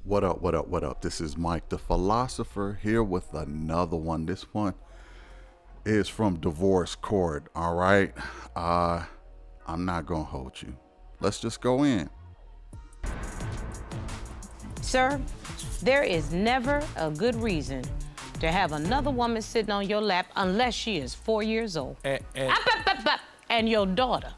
What up, what up, what up? This is Mike the Philosopher here with another one. This one is from Divorce Court, all right? I'm not gonna hold you. Let's just go in. Sir, there is never a good reason to have another woman sitting on your lap unless she is 4 years old. And your daughter.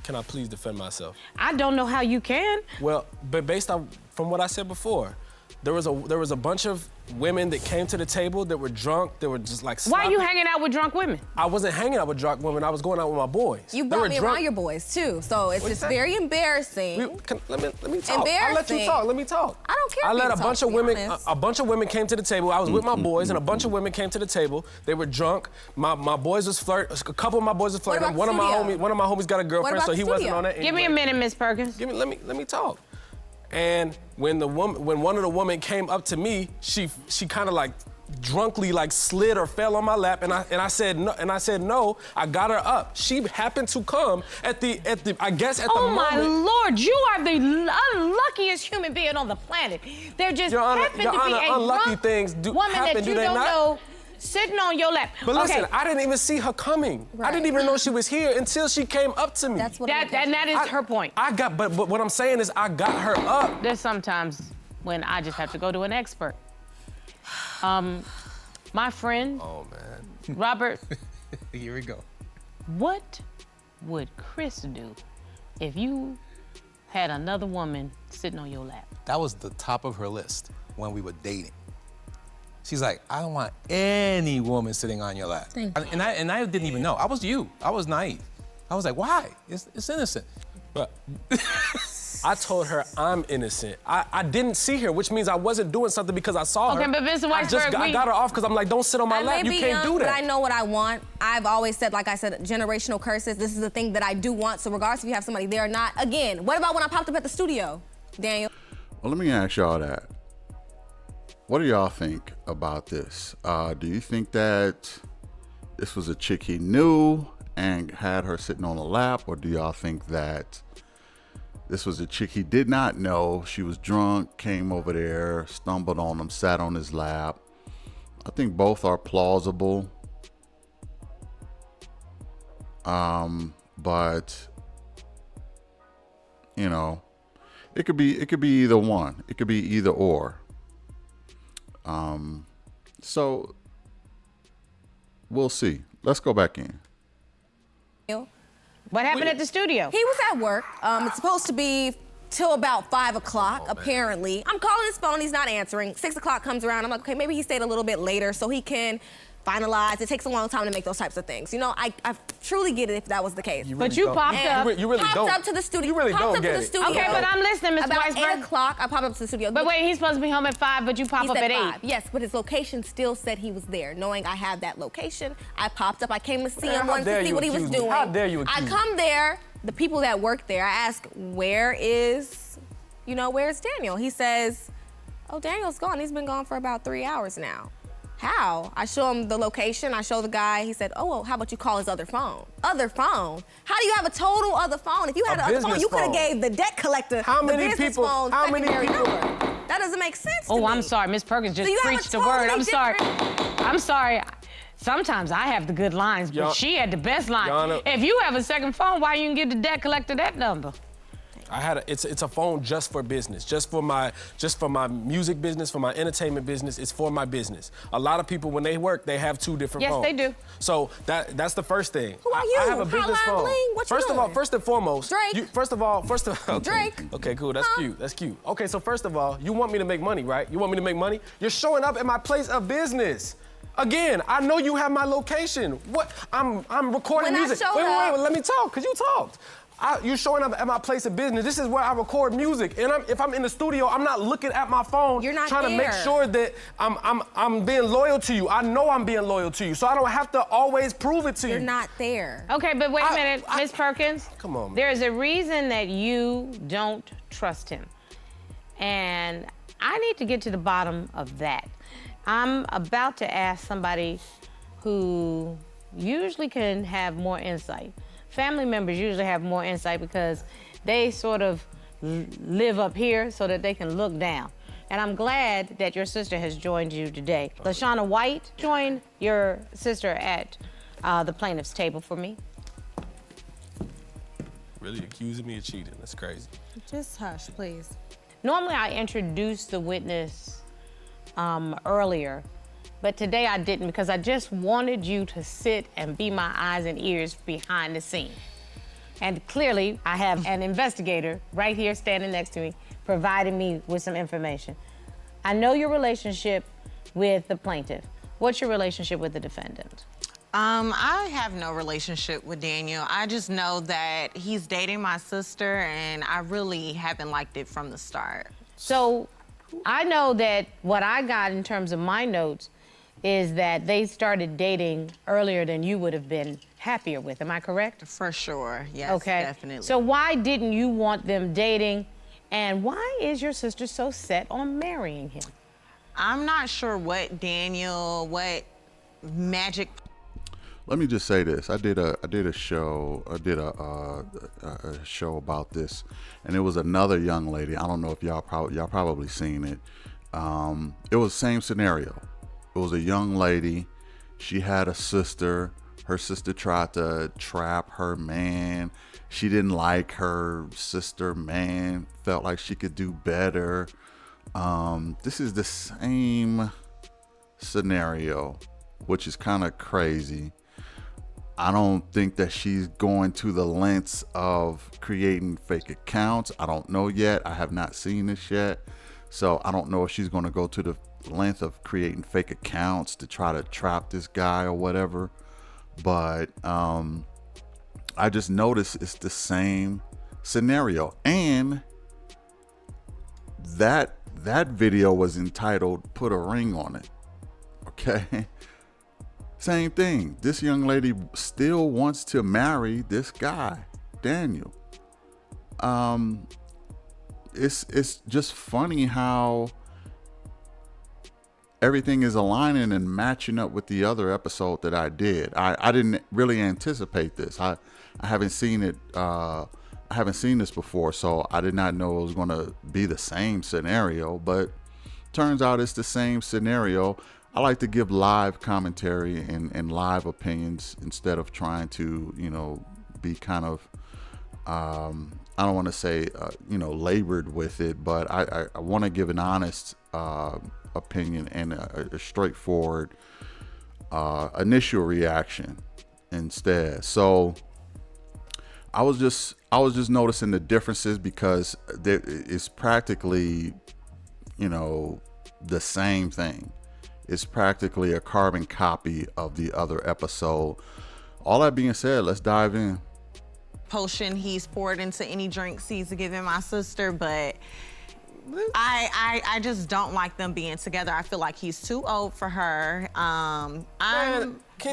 Can I please defend myself? I don't know how you can. Well, but based on from what I said before, there was a bunch of women that came to the table that were drunk, that were just like Why are you sloppy. hanging out with drunk women? I wasn't hanging out with drunk women, I was going out with my boys. You They brought were me drunk. around your boys too, so it's just very embarrassing. Let me talk. I'll let you Embarrassing. talk. Let me talk. I don't care I if let you a talk, bunch to of be women. honest. A bunch of women came to the table. I was with my boys, and a bunch of women came to the table. They were drunk. My boys was flirting. A couple of my boys was flirting. about One of the my studio? homies got a girlfriend, about so the he wasn't studio? on that. Give me a anyway. minute, Miss Perkins. Let me talk. And when one of the women came up to me, she kind of like drunkly like slid or fell on my lap, and I said no. I got her up. She happened to come at the Oh moment. my Lord, you are the unluckiest human being on the planet. There just Your Honor, happened Your to be Honor, a unlucky drunk things do woman happen, that do you they don't not? know sitting on your lap. But listen, okay. I didn't even see her coming. I didn't even know she was here until she came up to me. That's what that is her point. But what I'm saying is I got her up. There's sometimes when I just have to go to an expert. My friend, Oh man. Robert, Here we go. what would Chris do if you had another woman sitting on your lap? That was the top of her list when we were dating. She's like, I don't want any woman sitting on your lap. Thank you. And I didn't even know. I was you. I was naive. I was like, why? It's innocent. But I told her I'm innocent. I didn't see her, which means I wasn't doing something because I saw her. Okay, but Mr. I Weisberg, got her off because I'm like, don't sit on my I lap. may You be can't young, do that. but I know what I want. I've always said, like I said, generational curses. This is the thing that I do want. So regardless if you have somebody there or not, again, what about when I popped up at the studio, Daniel? Well, let me ask y'all that. What do y'all think about this? Do you think that this was a chick he knew and had her sitting on the lap, or do y'all think that this was a chick he did not know? She was drunk, came over there, stumbled on him, sat on his lap. I think both are plausible. But you know, it could be either one. It could be either or. So we'll see. Let's go back in. What happened at the studio? He was at work. It's supposed to be till about 5 o'clock, apparently. I'm calling his phone, he's not answering. 6 o'clock comes around, I'm like, okay, maybe he stayed a little bit later so he can finalize. It takes a long time to make those types of things. You know, I truly get it if that was the case. But you popped up. You really popped don't. up to the studio. You really popped don't up get to the it. studio. Okay, but I'm listening, Mr. About Weisberg. 8 o'clock, I popped up to the studio. But wait, he's supposed to be home at 5, but you pop He up said at 5. 8. Yes, but his location still said he was there. Knowing I had that location, I popped up. I came to see Man, him, how wanted dare to see you what he was accuse me? doing. How dare you I accuse me? come there, the people that work there, I ask, where's Daniel? He says, oh, Daniel's gone. He's been gone for about 3 hours now. How? I show him the location. I show the guy. He said, oh, well, how about you call his other phone? Other phone? How do you have a total other phone? If you had A an other phone, business you could have phone. gave the debt collector How the many business people- phone how many secondary people- number. That doesn't make sense to Oh, me. I'm sorry. Miss Perkins just So you have a preached the word. I'm totally sorry. different- I'm sorry. Sometimes I have the good lines, but Your- she had the best line. Your Honor- If you have a second phone, why you didn't give the debt collector that number? It's a phone just for business, just for my music business, for my entertainment business. It's for my business. A lot of people when they work, they have 2 different Yes, phones. they do. So that's the first thing. Who are you? I have a business Hotline phone. Bling? What you First of all, doing? first and foremost, Drake? okay. Drake? Okay, cool. That's Huh? cute. That's cute. Okay, so first of all, you want me to make money, right? You want me to make money? You're showing up at my place of business. Again, I know you have my location. What? I'm recording When I music. showed Wait, up- let me talk, cause you talked. You showing up at my place of business. This is where I record music, and if I'm in the studio, I'm not looking at my phone. You're not trying to make there. sure that I'm being loyal to you. I know I'm being loyal to you, so I don't have to always prove it to you. You're not there. Okay, but wait a I- minute, I- Miss Perkins. Come on, man. There is a reason that you don't trust him. And I need to get to the bottom of that. I'm about to ask somebody who usually can have more insight. Family members usually have more insight because they sort of live up here so that they can look down. And I'm glad that your sister has joined you today. LaShauna White, join your sister at the plaintiff's table for me. Really accusing me of cheating? That's crazy. Just hush, please. Normally I introduce the witness earlier, but today I didn't because I just wanted you to sit and be my eyes and ears behind the scene. And clearly I have an investigator right here standing next to me, providing me with some information. I know your relationship with the plaintiff. What's your relationship with the defendant? I have no relationship with Daniel. I just know that he's dating my sister, and I really haven't liked it from the start. So I know that what I got in terms of my notes is that they started dating earlier than you would have been happier with. Am I correct? For sure, yes, Okay. definitely. So why didn't you want them dating? And why is your sister so set on marrying him? I'm not sure what magic. Let me just say this. I did a show about this, and it was another young lady. I don't know if y'all probably seen it. It was the same scenario. It was a young lady. She had a sister. Her sister tried to trap her man. She didn't like her sister man. Felt like she could do better. This is the same scenario, which is kind of crazy. I don't think that she's going to the lengths of creating fake accounts. I don't know yet. I have not seen this yet. So I don't know if she's going to go to the length of creating fake accounts to try to trap this guy or whatever. But I just noticed it's the same scenario. And that video was entitled "Put a Ring on It." Okay. Same thing. This young lady still wants to marry this guy, Daniel. It's just funny how everything is aligning and matching up with the other episode that I did. I didn't really anticipate this. I haven't seen it. I haven't seen this before, so I did not know it was going to be the same scenario. But turns out it's the same scenario. I like to give live commentary and live opinions instead of trying to, be kind of, I don't want to say, labored with it, but I want to give an honest opinion and a straightforward initial reaction instead. So I was just noticing the differences because it's practically, the same thing. It's practically a carbon copy of the other episode. All that being said, let's dive in. Potion he's poured into any drinks he's given my sister, but I just don't like them being together. I feel like he's too old for her.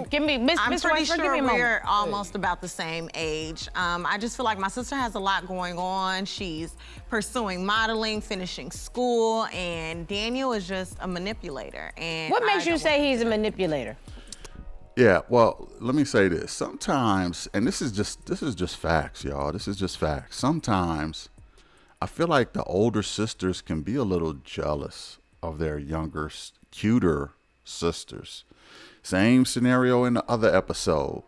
Give me, Miss I'm Miss pretty Rexford, sure give me a moment. we're almost about the same age. I just feel like my sister has a lot going on. She's pursuing modeling, finishing school, and Daniel is just a manipulator. And What makes I you don't say he's a manipulator? Yeah, well, let me say this. Sometimes, and this is just facts, y'all. This is just facts. Sometimes I feel like the older sisters can be a little jealous of their younger, cuter sisters. Same scenario in the other episode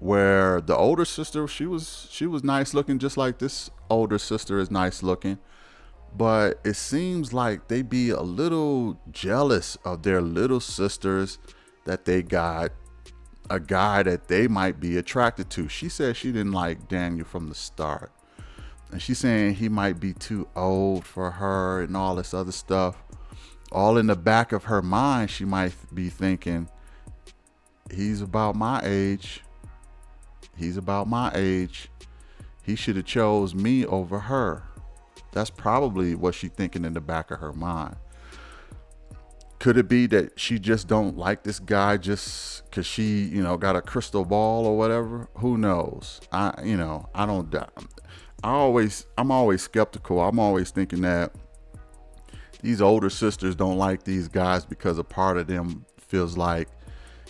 where the older sister, she was nice looking, just like this older sister is nice looking. But it seems like they be a little jealous of their little sisters that they got a guy that they might be attracted to. She said she didn't like Daniel from the start. And she's saying he might be too old for her and all this other stuff. All in the back of her mind, she might be thinking, he's about my age. He's about my age. He should have chose me over her. That's probably what she's thinking in the back of her mind. Could it be that she just don't like this guy just because she, got a crystal ball or whatever? Who knows? I'm always skeptical. I'm always thinking that these older sisters don't like these guys because a part of them feels like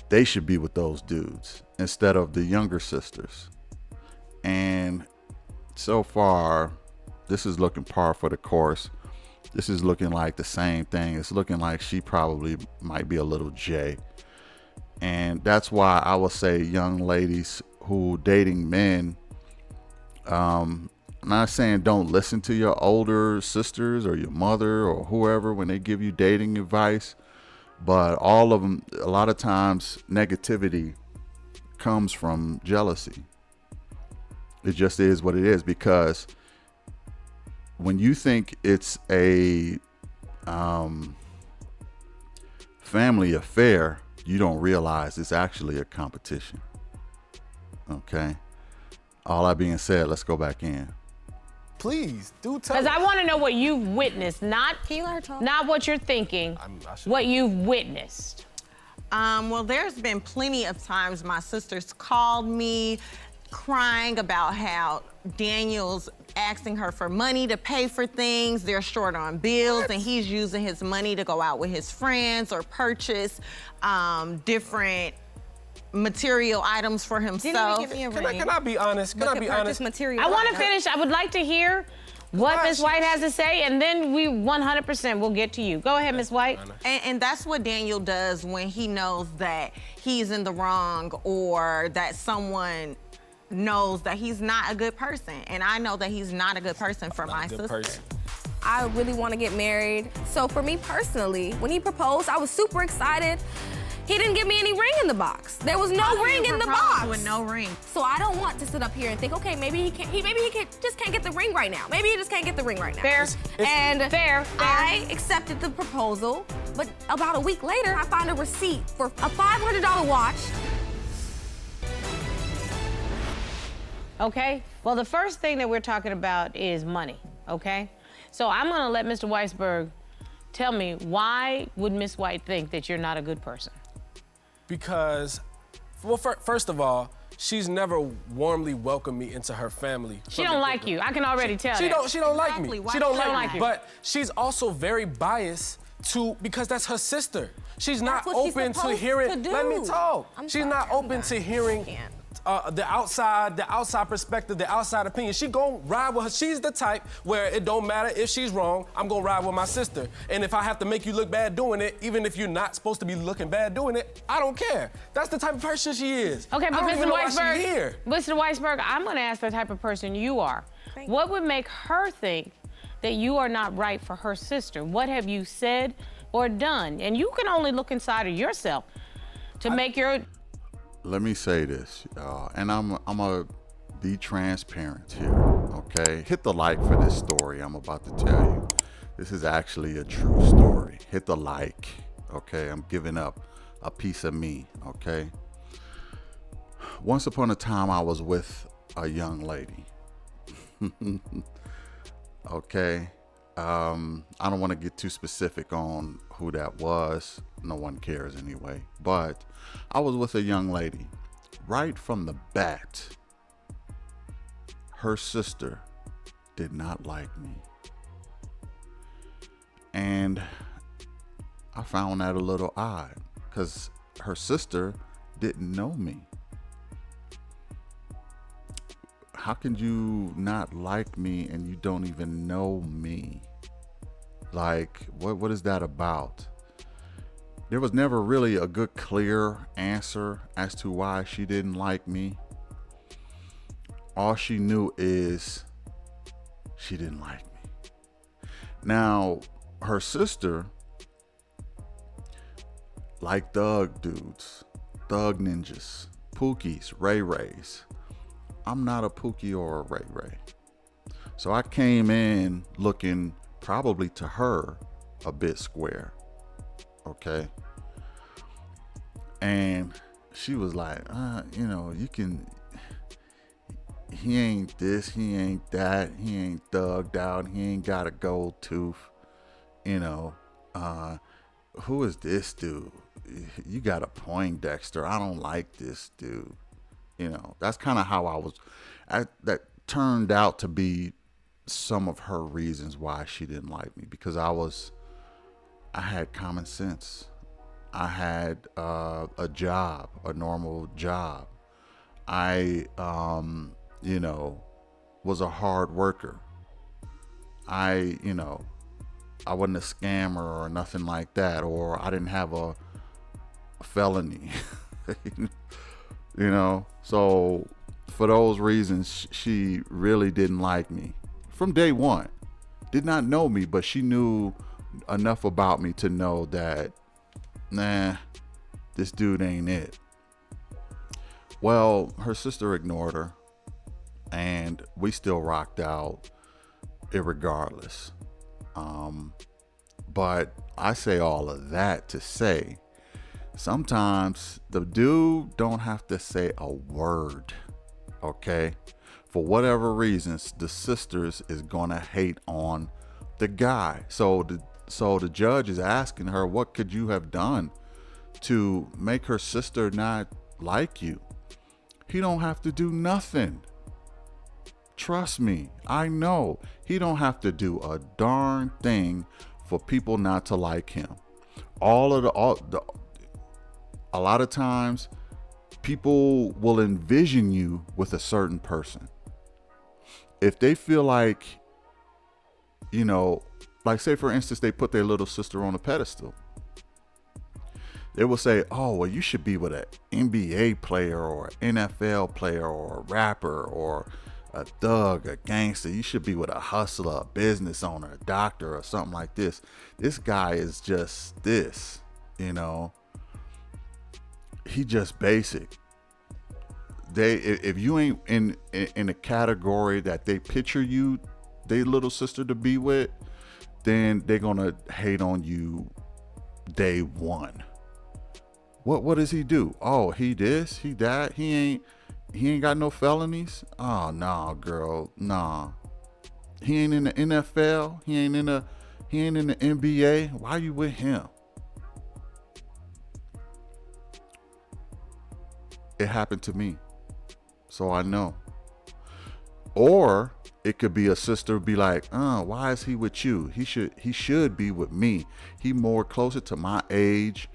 they should be with those dudes instead of the younger sisters. And so far, this is looking par for the course. This is looking like the same thing. It's looking like she probably might be a little J. And that's why I would say young ladies who dating men, I'm not saying don't listen to your older sisters or your mother or whoever when they give you dating advice, but all of them, a lot of times negativity comes from jealousy. It just is what it is, because when you think it's a family affair, you don't realize it's actually a competition. Okay. All that being said, let's go back in. Please, do tell Because me. I want to know what you've witnessed, not Can you let her talk? not what you're thinking, I should- what you've witnessed. Well, there's been plenty of times my sisters called me crying about how Daniel's asking her for money to pay for things. They're short on bills, and he's using his money to go out with his friends or purchase different material items for himself. Didn't even give me a Can I, ring. can I be honest? Can I be honest? Material. I want to finish. I would like to hear what Ms. White has to say, and then we 100% will get to you. Go ahead, Ms. White. And that's what Daniel does when he knows that he's in the wrong, or that someone knows that he's not a good person. And I know that he's not a good person for my Good sister. person. I really want to get married. So for me personally, when he proposed, I was super excited. He didn't give me any ring in the box. There was no ring in the box. With no ring. So I don't want to sit up here and think, okay, maybe he just can't get the ring right now. Maybe he just can't get the ring right now. Fair. And Fair. I accepted the proposal, but about a week later, I found a receipt for a $500 watch. Okay? Well, the first thing that we're talking about is money, okay? So I'm gonna let Mr. Weisberg tell me, why would Miss White think that you're not a good person? Because, well, first of all, she's never warmly welcomed me into her family. She don't like you. I can already tell She that. don't like Exactly. me. Why She don't she like don't me. like you? But she's also very biased because that's her sister. She's not That's what she's open to supposed hearing. to Let me do. talk. I'm She's sorry, not I'm open done. to hearing Can't. the outside perspective, the outside opinion. She gon' ride with her. She's the type where it don't matter if she's wrong. I'm gonna ride with my sister. And if I have to make you look bad doing it, even if you're not supposed to be looking bad doing it, I don't care. That's the type of person she is. Okay, I but don't Mr. even know why she's Weisberg, here. Mr. Weisberg, I'm gonna ask the type of person you are. Thank What would make her think that you are not right for her sister? What have you said or done? And you can only look inside of yourself to make your... Let me say this, and I'm gonna be transparent here, okay? Hit the like for this story I'm about to tell you. This is actually a true story. Hit the like, okay? I'm giving up a piece of me, okay? Once upon a time, I was with a young lady, okay? I don't want to get too specific on who that was. No one cares anyway. But I was with a young lady. Right from the bat, her sister did not like me. And I found that a little odd because her sister didn't know me. How can you not like me and you don't even know me? Like, what is that about? There was never really a good, clear answer as to why she didn't like me. All she knew is she didn't like me. Now, her sister liked thug dudes, thug ninjas, Pookies, Ray Rays. I'm not a Pookie or a Ray Ray. So I came in looking probably to her a bit square. Okay. And she was like, you can, he ain't this, he ain't that, he ain't thugged out, he ain't got a gold tooth, who is this dude? You got a Poindexter. I don't like this dude. That's kind of how I was. That turned out to be some of her reasons why she didn't like me, because I had common sense. I had a job, a normal job. I, was a hard worker. I wasn't a scammer or nothing like that, or I didn't have a felony. So for those reasons, she really didn't like me from day one. Did not know me, but she knew enough about me to know that, nah, this dude ain't it. Well, her sister ignored her, and we still rocked out irregardless. But I say all of that to say, sometimes the dude don't have to say a word, okay? For whatever reasons, the sisters is gonna hate on the guy. So the judge is asking her, what could you have done to make her sister not like you? He don't have to do nothing. Trust me, I know. He don't have to do a darn thing for people not to like him. A lot of times, people will envision you with a certain person. If they feel like, like say for instance, they put their little sister on a pedestal. They will say, oh, well, you should be with an NBA player or an NFL player or a rapper or a thug, a gangster. You should be with a hustler, a business owner, a doctor, or something like this. This guy is just this, he just basic. If you ain't in a category that they picture you, their little sister to be with, then they're gonna hate on you day one. What does he do? Oh, he this, he that. He ain't got no felonies. Oh no, girl, nah. He ain't in the NFL. He ain't in the NBA. Why are you with him? It happened to me, so I know. Or it could be a sister be like, why is he with you? He should be with me. He more closer to my age.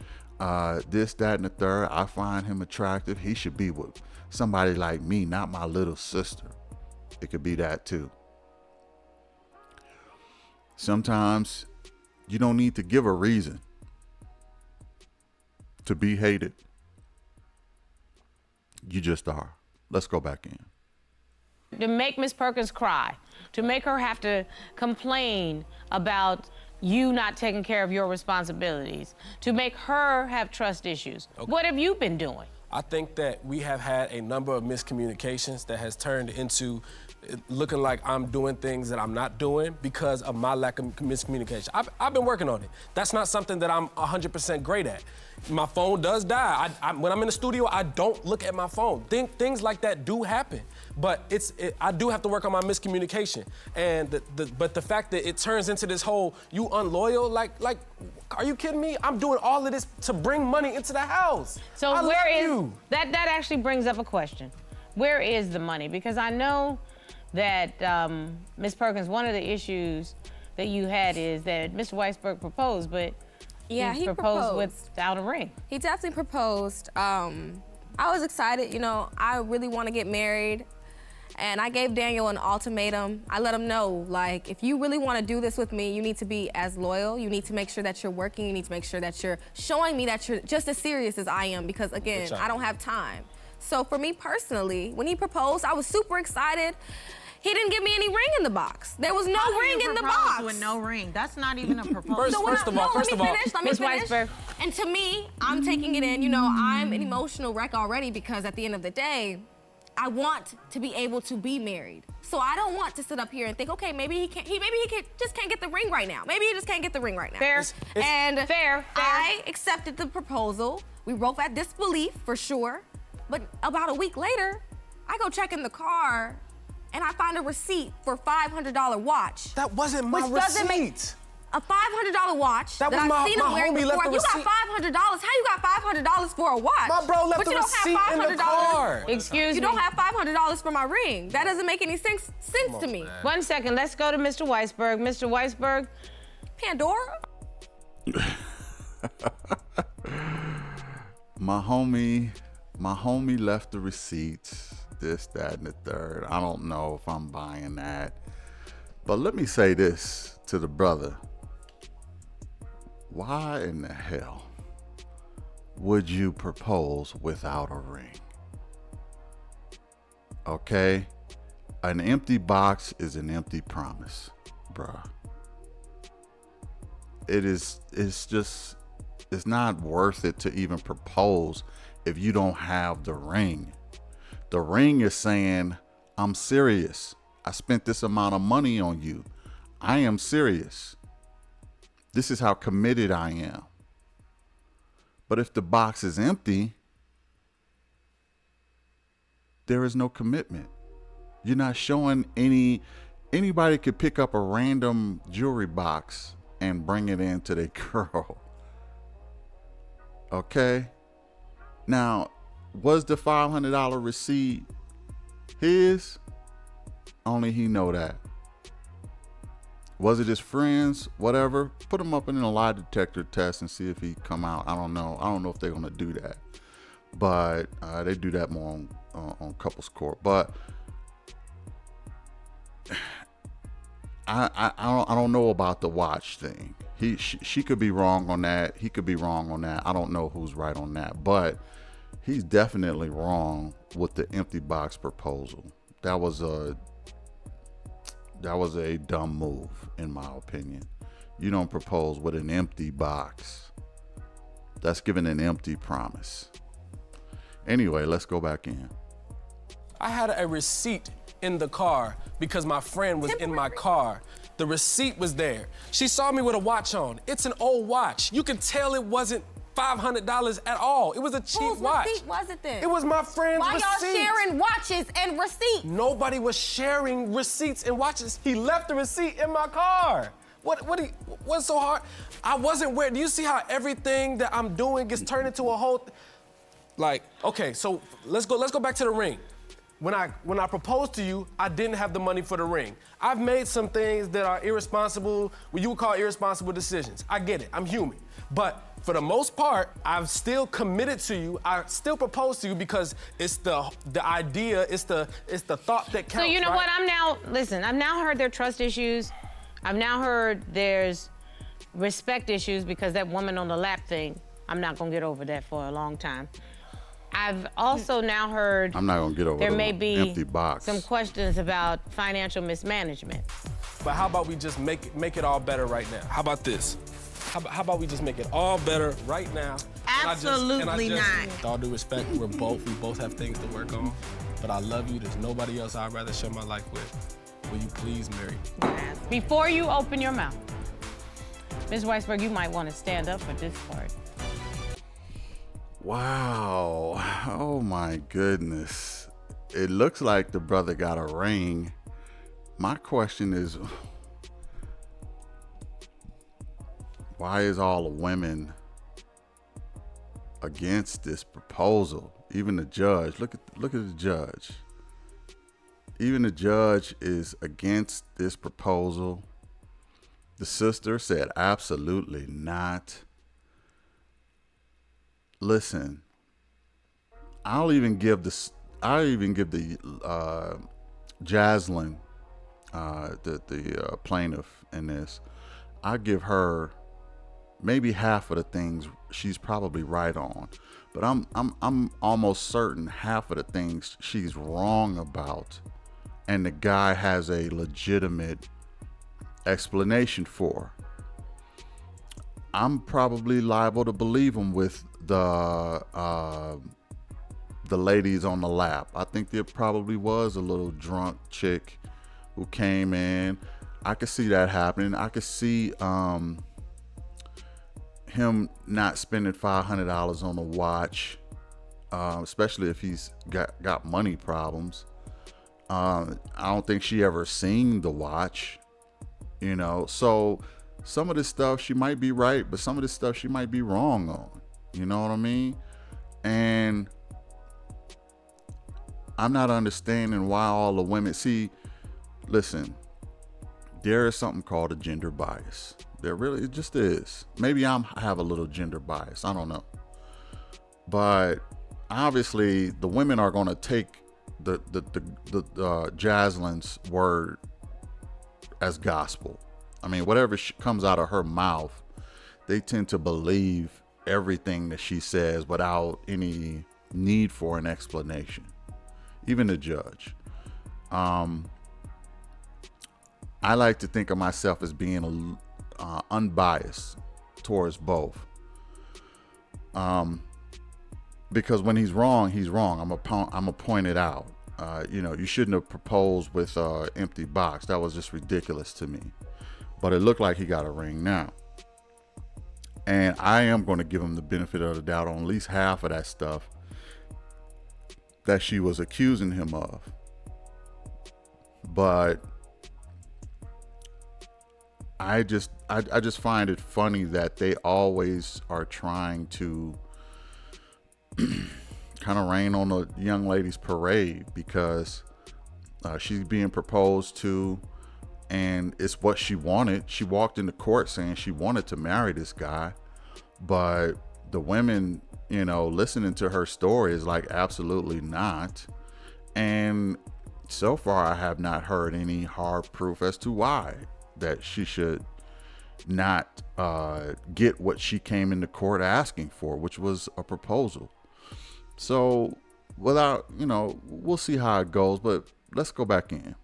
This, that, and the third. I find him attractive. He should be with somebody like me, not my little sister. It could be that too. Sometimes you don't need to give a reason to be hated. You just are. Let's go back in. To make Miss Perkins cry, to make her have to complain about you not taking care of your responsibilities, to make her have trust issues. Okay. What have you been doing? I think that we have had a number of miscommunications that has turned into looking like I'm doing things that I'm not doing because of my lack of miscommunication. I've been working on it. That's not something that I'm 100% great at. My phone does die. When I'm in the studio, I don't look at my phone. Things like that do happen, but I do have to work on my miscommunication. And but the fact that it turns into this whole you unloyal, like, are you kidding me? I'm doing all of this to bring money into the house. So that actually brings up a question. Where is the money? Because I know that Ms. Perkins, one of the issues that you had is that Mr. Weisberg proposed, but yeah, he proposed without a ring. He definitely proposed. I was excited, I really want to get married. And I gave Daniel an ultimatum. I let him know, like, if you really want to do this with me, you need to be as loyal. You need to make sure that you're working. You need to make sure that you're showing me that you're just as serious as I am, because again, I don't have time. So for me personally, when he proposed, I was super excited. He didn't give me any ring in the box. There was no ring in the box. With no ring, that's not even a proposal. First of all, let me Ms. finish. Weisberg. And to me, I'm taking it in. I'm an emotional wreck already because at the end of the day, I want to be able to be married. So I don't want to sit up here and think, okay, maybe he just can't get the ring right now. Maybe he just can't get the ring right now. Fair. Fair. I accepted the proposal. We wrote at disbelief for sure. But about a week later, I go check in the car and I find a receipt for a $500 watch. That wasn't my receipt. A $500 watch that was I've seen him wearing homie before. left the You got receipt. $500. How you got $500 for a watch? My bro left but the you don't receipt have $500. in the car. Excuse me. You don't have $500 for my ring. That doesn't make any sense to me. 1 second, let's go to Mr. Weisberg. Mr. Weisberg. Pandora? My homie left the receipts, this, that, and the third. I don't know if I'm buying that. But let me say this to the brother. Why in the hell would you propose without a ring? Okay? An empty box is an empty promise, bruh. It's not worth it to even propose if you don't have the ring. The ring is saying, I'm serious. I spent this amount of money on you. I am serious. This is how committed I am. But if the box is empty, there is no commitment. You're not showing anybody could pick up a random jewelry box and bring it in to their girl. Okay? Now, was the $500 receipt his? Only he know that. Was it his friends? Whatever. Put him up in a lie detector test and see if he come out. I don't know. I don't know if they're gonna do that, but they do that more on couples court. But I don't know about the watch thing. She could be wrong on that. He could be wrong on that. I don't know who's right on that, but he's definitely wrong with the empty box proposal. That was a dumb move, in my opinion. You don't propose with an empty box. That's giving an empty promise. Anyway, let's go back in. I had a receipt in the car because my friend was in my car. The receipt was there. She saw me with a watch on. It's an old watch. You can tell it wasn't $500 at all. It was a cheap watch. Whose receipt was it then? It was my friend's Why receipt. y'all sharing watches and receipts? Nobody was sharing receipts and watches. He left the receipt in my car. What's so hard? I wasn't where. Do you see how everything that I'm doing gets turned into a whole? Okay, so let's go back to the ring. When I proposed to you, I didn't have the money for the ring. I've made some things that are irresponsible, what you would call irresponsible decisions. I get it, I'm human. But for the most part, I've still committed to you. I still propose to you because it's the idea, it's the thought that counts. So you know right? what? I've now heard their trust issues. I've now heard there's respect issues because that woman on the lap thing, I'm not gonna get over that for a long time. I've also now heard I'm not gonna get over there the may be empty box. some questions about financial mismanagement. But how about we just make it all better right now? How about this? How about we just make it all better right now? Absolutely not. With all due respect, we both have things to work on. But I love you. There's nobody else I'd rather share my life with. Will you please marry me? Before you open your mouth, Ms. Weisberg, you might want to stand up for this part. Wow. Oh my goodness. It looks like the brother got a ring. My question is, why is all the women against this proposal? Even the judge. Look at the judge. Even the judge is against this proposal. The sister said absolutely not. Listen, I'll even give the Jaslyn, the plaintiff in this, I give her maybe half of the things she's probably right on, but I'm almost certain half of the things she's wrong about, and the guy has a legitimate explanation for. I'm probably liable to believe him with the ladies on the lap. I think there probably was a little drunk chick who came in. I could see that happening. I could see him not spending $500 on a watch, especially if he's got money problems. I don't think she ever seen the watch, so some of this stuff she might be right, but some of this stuff she might be wrong on. You know what I mean? And I'm not understanding why all the women listen, there is something called a gender bias. There really, it just is. Maybe I have a little gender bias. I don't know. But obviously the women are going to take the Jaslyn's word as gospel. I mean, whatever comes out of her mouth, they tend to believe everything that she says without any need for an explanation, even the judge. I like to think of myself as being unbiased towards both. Because when he's wrong, he's wrong. I'm gonna point it out. You shouldn't have proposed with an empty box. That was just ridiculous to me. But it looked like he got a ring now. And I am going to give him the benefit of the doubt on at least half of that stuff that she was accusing him of. But I just find it funny that they always are trying to kind of rain on the young lady's parade, because she's being proposed to and it's what she wanted. She walked into court saying she wanted to marry this guy, but the women, listening to her story is like, absolutely not. And so far I have not heard any hard proof as to why that she should not get what she came into court asking for, which was a proposal. So we'll see how it goes, but let's go back in.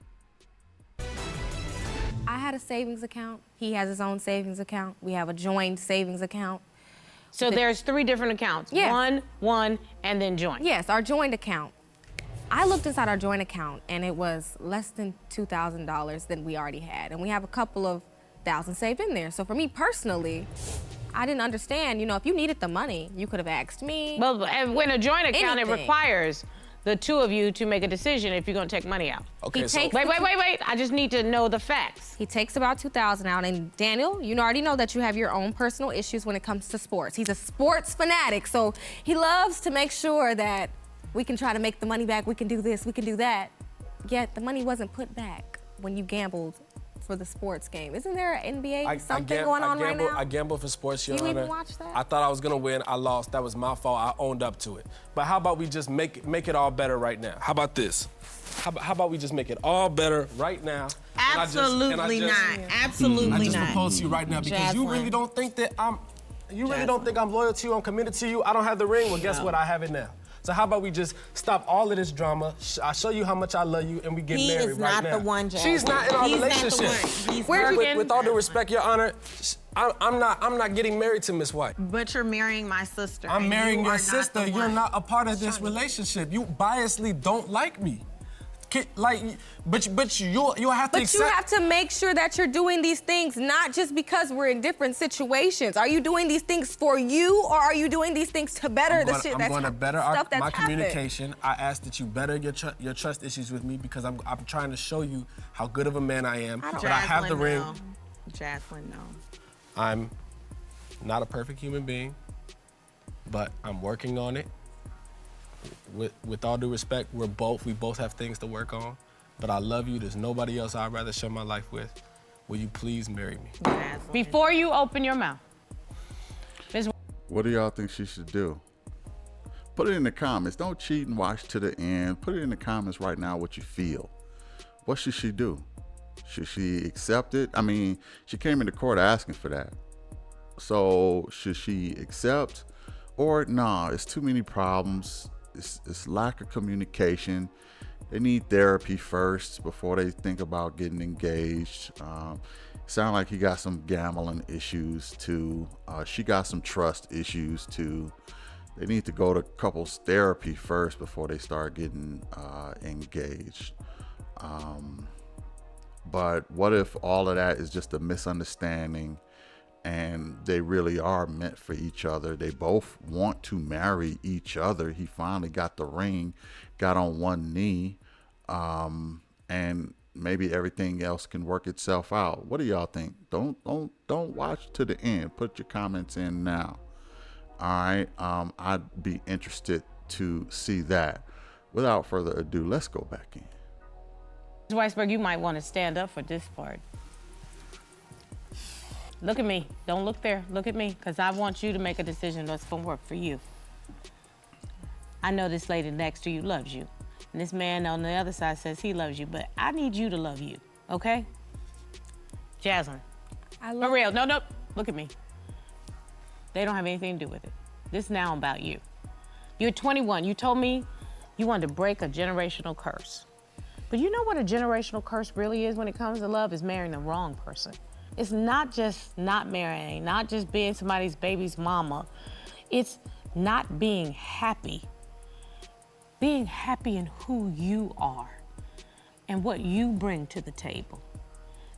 I had a savings account. He has his own savings account. We have a joint savings account. So there's 3 different accounts. Yes. One, and then joint. Yes, our joint account. I looked inside our joint account and it was less than $2,000 than we already had. And we have a couple of thousand saved in there. So for me personally, I didn't understand, if you needed the money, you could have asked me. Well, when a joint account, Anything. it requires the 2 of you to make a decision if you're gonna take money out. Okay, He so takes- Wait. I just need to know the facts. He takes about $2,000 out, and Daniel, you already know that you have your own personal issues when it comes to sports. He's a sports fanatic, so he loves to make sure that we can try to make the money back, we can do this, we can do that. Yet the money wasn't put back when you gambled for the sports game. Isn't there an NBA something going on right now? I gambled for sports, Your You Honor. even watch that? I thought I was gonna win. I lost. That was my fault. I owned up to it. But how about we just make it all better right now? How about this? How about we just make it all better right now? Absolutely not. I Absolutely just not. propose to you right now because you really Jaslyn. don't think that you really don't think I'm loyal to you, I'm committed to you. I don't have the ring. Well, guess what? I have it now. So how about we just stop all of this drama? I show you how much I love you, and we get He married is right not now. the one, Jaslyn. She's not in our He's relationship. Not the one. He's Where'd not you the get- one. With all due respect, Your Honor, I'm not getting married to Miss White. But you're marrying my sister. I'm and marrying you your are not sister. the You're one. not a part of this relationship. You biasly don't like me. But you'll have to But accept. you have to make sure that you're doing these things not just because we're in different situations. Are you doing these things for you, or are you doing these things to better the shit I'm that's going to better stuff that's my happened? communication. I ask that you better your trust issues with me because I'm trying to show you how good of a man I am. But I have the ring. No. Jaslyn, no. I'm not a perfect human being, but I'm working on it. With all due respect, we both have things to work on. But I love you. There's nobody else I'd rather share my life with. Will you please marry me? Jaslyn. Before you open your mouth, Ms. What do y'all think she should do? Put it in the comments. Don't cheat and watch to the end. Put it in the comments right now what you feel. What should she do? Should she accept it? I mean, she came into court asking for that. So should she accept? Or nah, it's too many problems. It's lack of communication. They need therapy first before they think about getting engaged. Sound like he got some gambling issues too. She got some trust issues too. They need to go to couples therapy first before they start getting engaged. But what if all of that is just a misunderstanding and they really are meant for each other? They both want to marry each other. He finally got the ring, got on one knee, and maybe everything else can work itself out. What do y'all think? Don't watch to the end. Put your comments in now. All right. I'd be interested to see that. Without further ado, let's go back in. Ms. Weisberg, you might want to stand up for this part. Look at me. Don't look there. Look at me, because I want you to make a decision that's going to work for you. I know this lady next to you loves you, and this man on the other side says he loves you, but I need you to love you, okay? Jasmine. I For love real. No. Look at me. They don't have anything to do with it. This is now about you. You're 21. You told me you wanted to break a generational curse. But you know what a generational curse really is when it comes to love? Is marrying the wrong person. It's not just not marrying, not just being somebody's baby's mama. It's not being happy. Being happy in who you are and what you bring to the table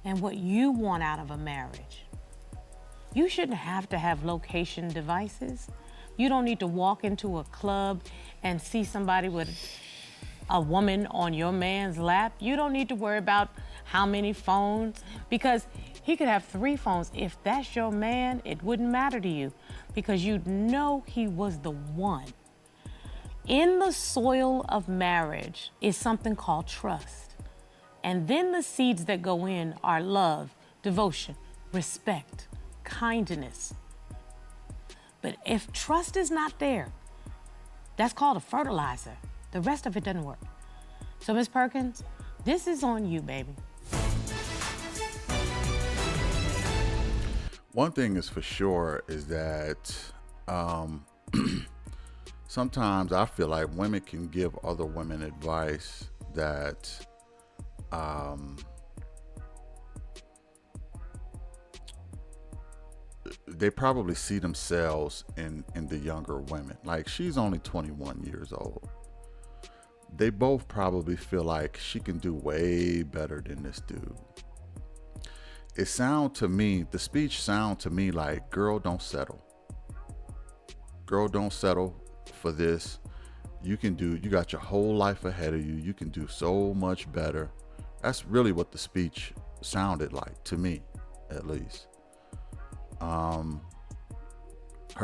and what you want out of a marriage. You shouldn't have to have location devices. You don't need to walk into a club and see somebody with a woman on your man's lap. You don't need to worry about how many phones, because he could have 3 phones. If that's your man, it wouldn't matter to you because you'd know he was the one. In the soil of marriage is something called trust. And then the seeds that go in are love, devotion, respect, kindness. But if trust is not there, that's called a fertilizer. The rest of it doesn't work. So, Ms. Perkins, this is on you, baby. One thing is for sure is that sometimes I feel like women can give other women advice that they probably see themselves in the younger women. Like, she's only 21 years old. They both probably feel like she can do way better than this dude. The speech sound to me like, girl, don't settle. Girl, don't settle for this. You got your whole life ahead of you. You can do so much better. That's really what the speech sounded like to me, at least. Her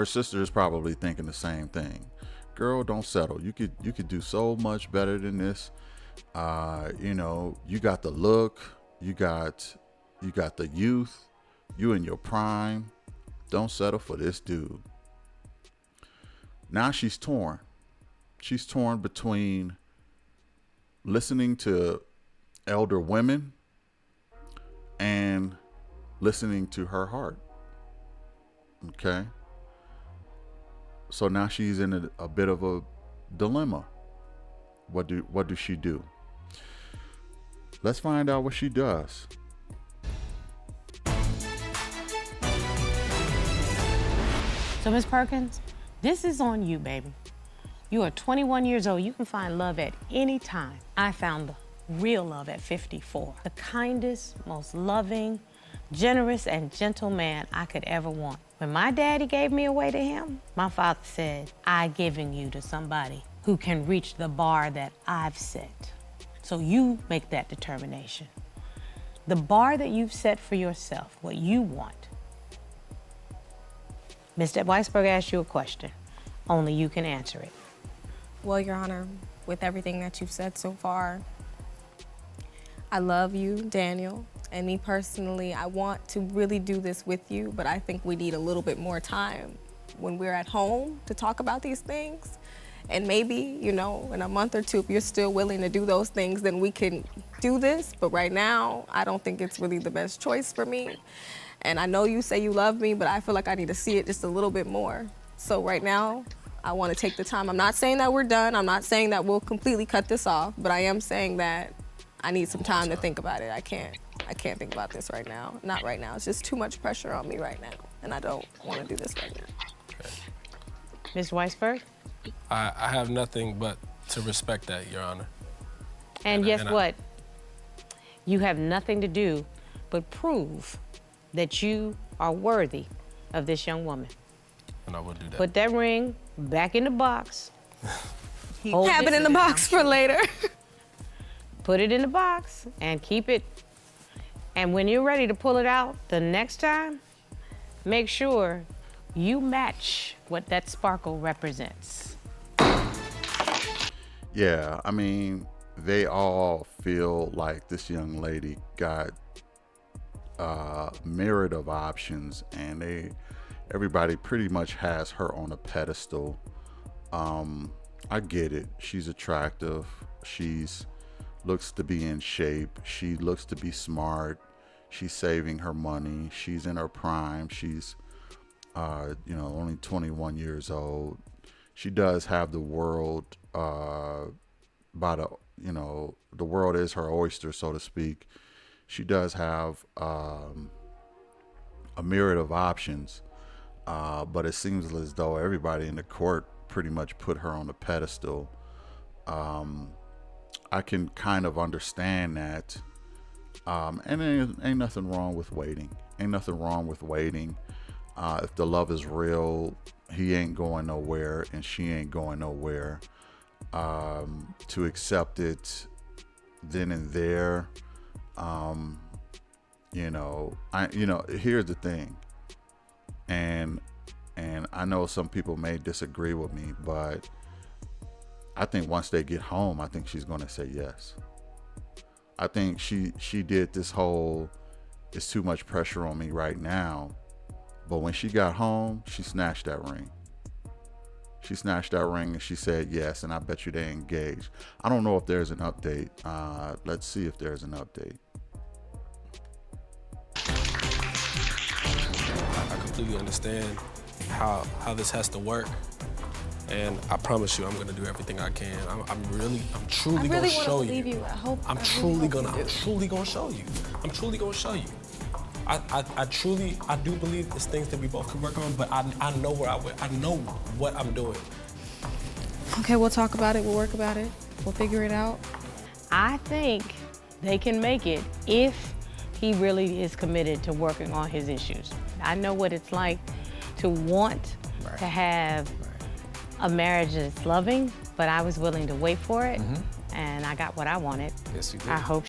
sister is probably thinking the same thing. Girl, don't settle. You could do so much better than this. You got the look, you got the youth, you in your prime. Don't settle for this dude. Now she's torn. She's torn between listening to elder women and listening to her heart. Okay. So now she's in a bit of a dilemma. What does she do? Let's find out what she does. So, Ms. Perkins, this is on you, baby. You are 21 years old. You can find love at any time. I found the real love at 54. The kindest, most loving, generous, and gentle man I could ever want. When my daddy gave me away to him, my father said, "I'm giving you to somebody who can reach the bar that I've set." So you make that determination. The bar that you've set for yourself, what you want. Mr. Weisberg asked you a question. Only you can answer it. Well, Your Honor, with everything that you've said so far, I love you, Daniel. And me personally, I want to really do this with you, but I think we need a little bit more time when we're at home to talk about these things. And maybe, in a month or two, if you're still willing to do those things, then we can do this. But right now, I don't think it's really the best choice for me. And I know you say you love me, but I feel like I need to see it just a little bit more. So right now, I want to take the time. I'm not saying that we're done. I'm not saying that we'll completely cut this off, but I am saying that I need some time to think about it. I can't think about this right now. Not right now. It's just too much pressure on me right now, and I don't want to do this right now. Mr. Weisberg? I have nothing but to respect that, Your Honor. And guess what? You have nothing to do but prove that you are worthy of this young woman. And I will do that. Put that ring back in the box. Have it in the box for later. Put it in the box and keep it. And when you're ready to pull it out the next time, make sure you match what that sparkle represents. Yeah, I mean, they all feel like this young lady got a myriad of options, and everybody pretty much has her on a pedestal. I get it. She's attractive. She's looks to be in shape. She looks to be smart. She's saving her money. She's in her prime. She's, only 21 years old. She does have the world the world is her oyster, so to speak. She does have a myriad of options, but it seems as though everybody in the court pretty much put her on a pedestal. I can kind of understand that. And ain't nothing wrong with waiting. Ain't nothing wrong with waiting. If the love is real, he ain't going nowhere and she ain't going nowhere. To accept it then and there, here's the thing, and I know some people may disagree with me, but I think once they get home, I think she's going to say yes. I think she did this whole, it's too much pressure on me right now, but when she got home, she snatched that ring. She snatched that ring and she said yes, and I bet you they engaged. I don't know if there's an update. Let's see if there's an update. I completely understand how this has to work, and I promise you, I'm gonna do everything I can. I'm truly gonna show you. I'm truly gonna show you. I'm truly gonna show you. I do believe there's things that we both can work on, but I know where I know what I'm doing. Okay, we'll talk about it. We'll work about it. We'll figure it out. I think they can make it if he really is committed to working on his issues. I know what it's like to want to have a marriage that's loving, but I was willing to wait for it, and I got what I wanted. Yes, you did. I hope.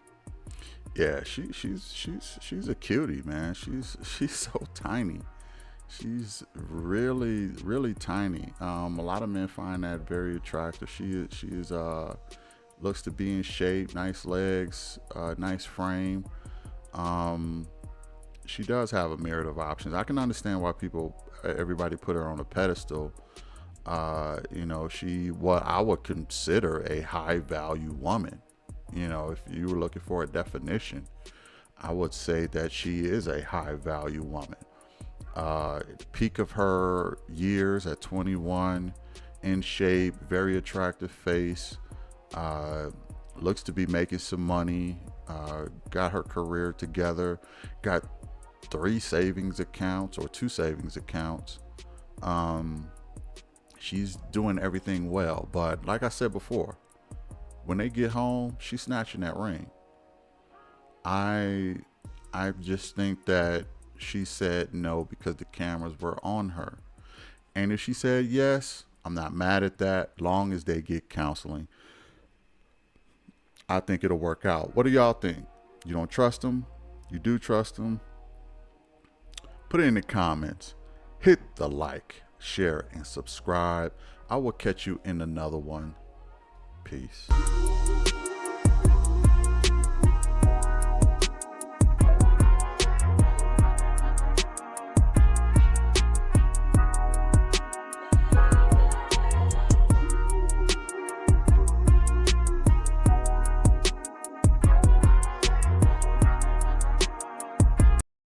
Yeah, she's a cutie, man. She's so tiny. She's really, really tiny. A lot of men find that very attractive. She is looks to be in shape, nice legs, nice frame. She does have a myriad of options. I can understand why everybody put her on a pedestal. She what I would consider a high value woman. If you were looking for a definition, I would say that she is a high value woman. At the peak of her years at 21, in shape, very attractive face, looks to be making some money, got her career together, got 2 savings accounts. She's doing everything well, but like I said before, when they get home, she's snatching that ring. I just think that she said no because the cameras were on her. And if she said yes, I'm not mad at that, long as they get counseling. I think it'll work out. What do y'all think? You don't trust him? You do trust him? Put it in the comments. Hit the like, share, and subscribe. I will catch you in another one. Peace.